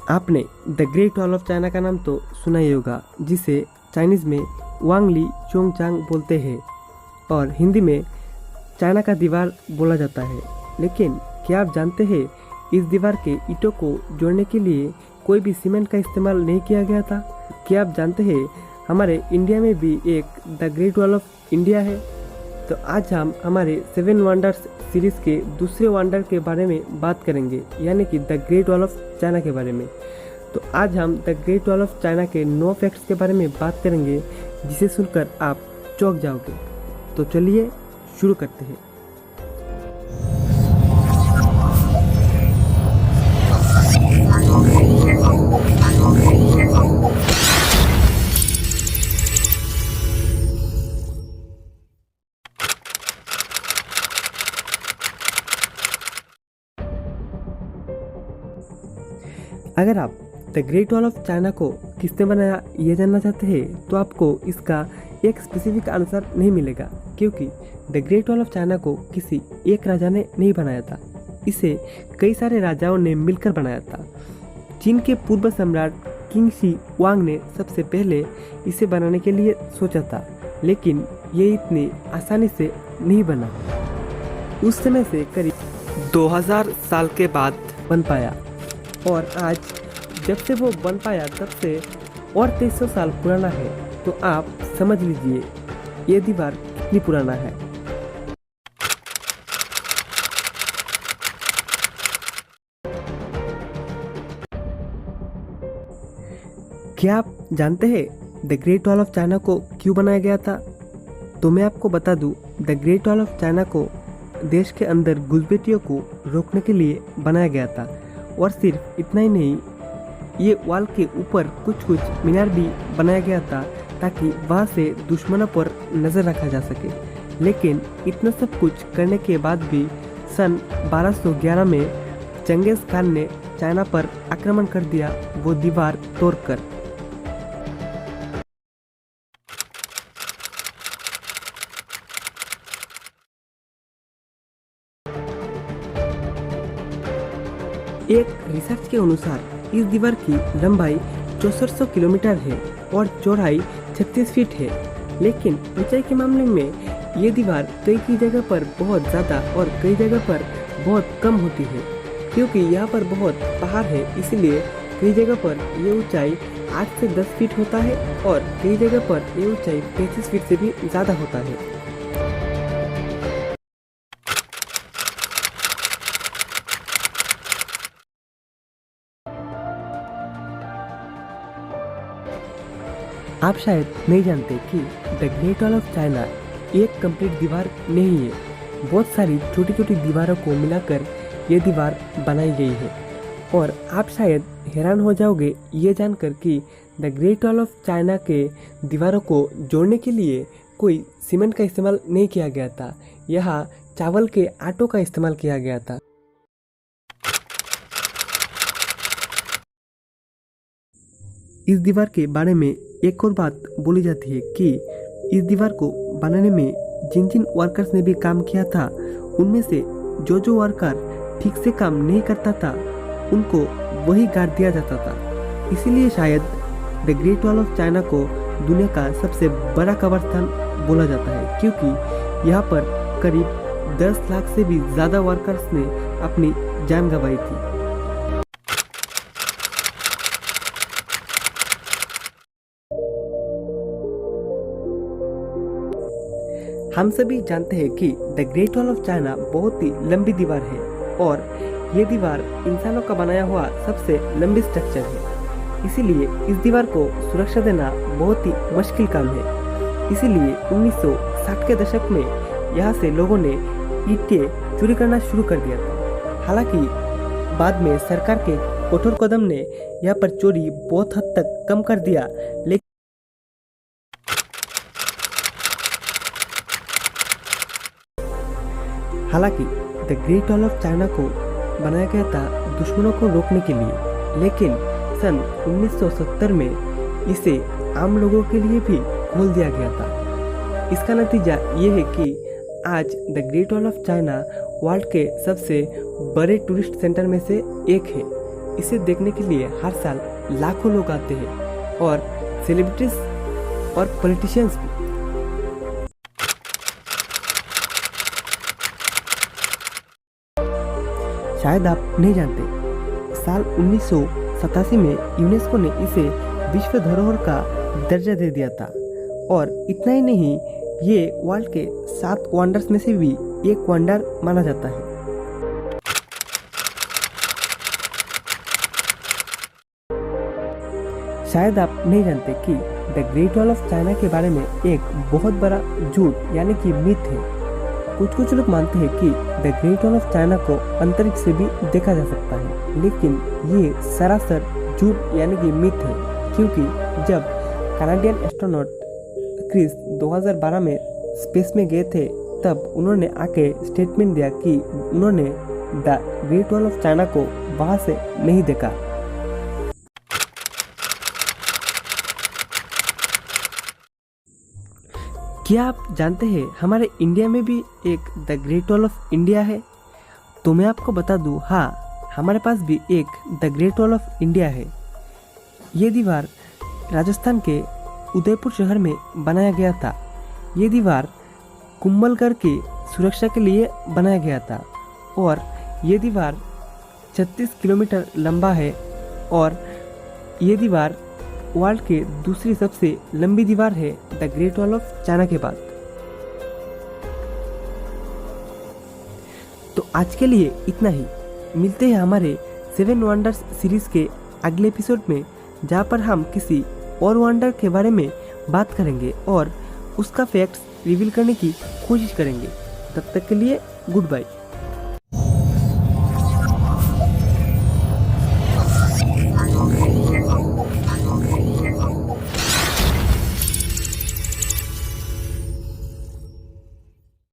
आपने the great wall of China का नाम तो सुना ही होगा, जिसे चाइनीज़ में वांगली चोंगचांग बोलते हैं और हिंदी में चाइना का दीवार बोला जाता है। लेकिन क्या आप जानते हैं, इस दीवार के ईंटों को जोड़ने के लिए कोई भी सीमेंट का इस्तेमाल नहीं किया गया था। क्या आप जानते हैं, हमारे इंडिया में भी एक the great wall of India है। तो आज हम हमारे 7 वंडर्स सीरीज़ के दूसरे वंडर के बारे में बात करेंगे, यानी कि the great wall of China के बारे में। तो आज हम the great wall of China के 9 फैक्ट्स के बारे में बात करेंगे, जिसे सुनकर आप चौंक जाओगे। तो चलिए शुरू करते हैं। अगर आप the great wall of China को किसने बनाया ये जानना चाहते हैं, तो आपको इसका एक स्पेसिफिक आंसर नहीं मिलेगा, क्योंकि the great wall of China को किसी एक राजा ने नहीं बनाया था। इसे कई सारे राजाओं ने मिलकर बनाया था। चीन के पूर्व सम्राट किंग शी वांग ने सबसे पहले इसे बनाने के लिए सोचा था, लेकिन ये इतनी आसानी से नहीं बना। उस समय से करीब 2000 साल के बाद बन पाया, और आज जब से वो बन पाया तब से और 2300 साल पुराना है। तो आप समझ लीजिए ये दीवार कितनी पुराना है। क्या आप जानते हैं the great wall of China को क्यों बनाया गया था? तो मैं आपको बता दूं, the great wall of China को देश के अंदर घुसपैठियों को रोकने के लिए बनाया गया था। और सिर्फ इतना ही नहीं, ये वॉल के ऊपर कुछ मीनार भी बनाया गया था, ताकि वहाँ से दुश्मनों पर नज़र रखा जा सके। लेकिन इतना सब कुछ करने के बाद भी सन 1211 में चंगेज़ खान ने चाइना पर आक्रमण कर दिया, वो दीवार तोड़कर। एक रिसर्च के अनुसार इस दीवार की लंबाई 6400 किलोमीटर है और चौड़ाई 36 फीट है। लेकिन ऊंचाई के मामले में ये दीवार कई जगह पर बहुत ज़्यादा और कई जगह पर बहुत कम होती है, क्योंकि यहाँ पर बहुत पहाड़ है। इसलिए कई जगह पर ये ऊंचाई 8 से 10 फीट होता है और कई जगह पर ये ऊंचाई 35 फीट से भी ज़्यादा होता है। आप शायद नहीं जानते कि the great wall of China एक कंप्लीट दीवार नहीं है। बहुत सारी छोटी छोटी दीवारों को मिलाकर ये दीवार बनाई गई है। और आप शायद हैरान हो जाओगे ये जानकर कि the great wall of China के दीवारों को जोड़ने के लिए कोई सीमेंट का इस्तेमाल नहीं किया गया था। यहाँ चावल के आटों का इस्तेमाल किया गया था। इस दीवार के बारे में एक और बात बोली जाती है कि इस दीवार को बनाने में जिन जिन वर्कर्स ने भी काम किया था, उनमें से जो वर्कर ठीक से काम नहीं करता था, उनको वही गाड़ दिया जाता था। इसीलिए शायद the great wall of China को दुनिया का सबसे बड़ा कब्रिस्तान बोला जाता है, क्योंकि यहाँ पर करीब 10 लाख से भी ज़्यादा वर्कर्स ने अपनी जान गंवाई थी। हम सभी जानते हैं कि the great wall of China बहुत ही लंबी दीवार है, और ये दीवार इंसानों का बनाया हुआ सबसे लंबी स्ट्रक्चर है। इसीलिए इस दीवार को सुरक्षा देना बहुत ही मुश्किल काम है। इसीलिए 1960 के दशक में यहाँ से लोगों ने ईंटें चोरी करना शुरू कर दिया था। हालांकि बाद में सरकार के कठोर कदम ने यहाँ पर चोरी बहुत हद तक कम कर दिया। लेकिन हालांकि the great wall of China को बनाया गया था दुश्मनों को रोकने के लिए, लेकिन सन 1970 में इसे आम लोगों के लिए भी खोल दिया गया था। इसका नतीजा ये है कि आज the great wall of China world के सबसे बड़े टूरिस्ट सेंटर में से एक है। इसे देखने के लिए हर साल लाखों लोग आते हैं और सेलिब्रिटीज और पॉलिटिशियंस भी। शायद आप नहीं जानते, साल 1987 में यूनेस्को ने इसे विश्व धरोहर का दर्जा दे दिया था। और इतना ही नहीं, ये वर्ल्ड के 7 वंडर्स में से भी एक वंडर माना जाता है। शायद आप नहीं जानते कि the great wall of China के बारे में एक बहुत बड़ा झूठ यानी कि मिथ है। कुछ लोग मानते हैं कि the great wall of China को अंतरिक्ष से भी देखा जा सकता है, लेकिन ये सरासर झूठ यानी कि मिथ है। क्योंकि जब कनाडियन एस्ट्रोनॉट क्रिस 2012 में स्पेस में गए थे, तब उन्होंने आके स्टेटमेंट दिया कि उन्होंने the great wall of China को वहां से नहीं देखा। क्या आप जानते हैं हमारे इंडिया में भी एक the great wall of India है? तो मैं आपको बता दूं, हाँ, हमारे पास भी एक the great wall of India है। ये दीवार राजस्थान के उदयपुर शहर में बनाया गया था। ये दीवार कुंभलगढ़ की सुरक्षा के लिए बनाया गया था और ये दीवार 36 किलोमीटर लंबा है और ये दीवार वर्ल्ड के दूसरी सबसे लंबी दीवार है the great wall of China के बाद। तो आज के लिए इतना ही। मिलते हैं हमारे 7 वंडर्स सीरीज के अगले एपिसोड में, जहाँ पर हम किसी और वंडर के बारे में बात करेंगे और उसका फैक्ट्स रिवील करने की कोशिश करेंगे। तब तक के लिए गुड बाय।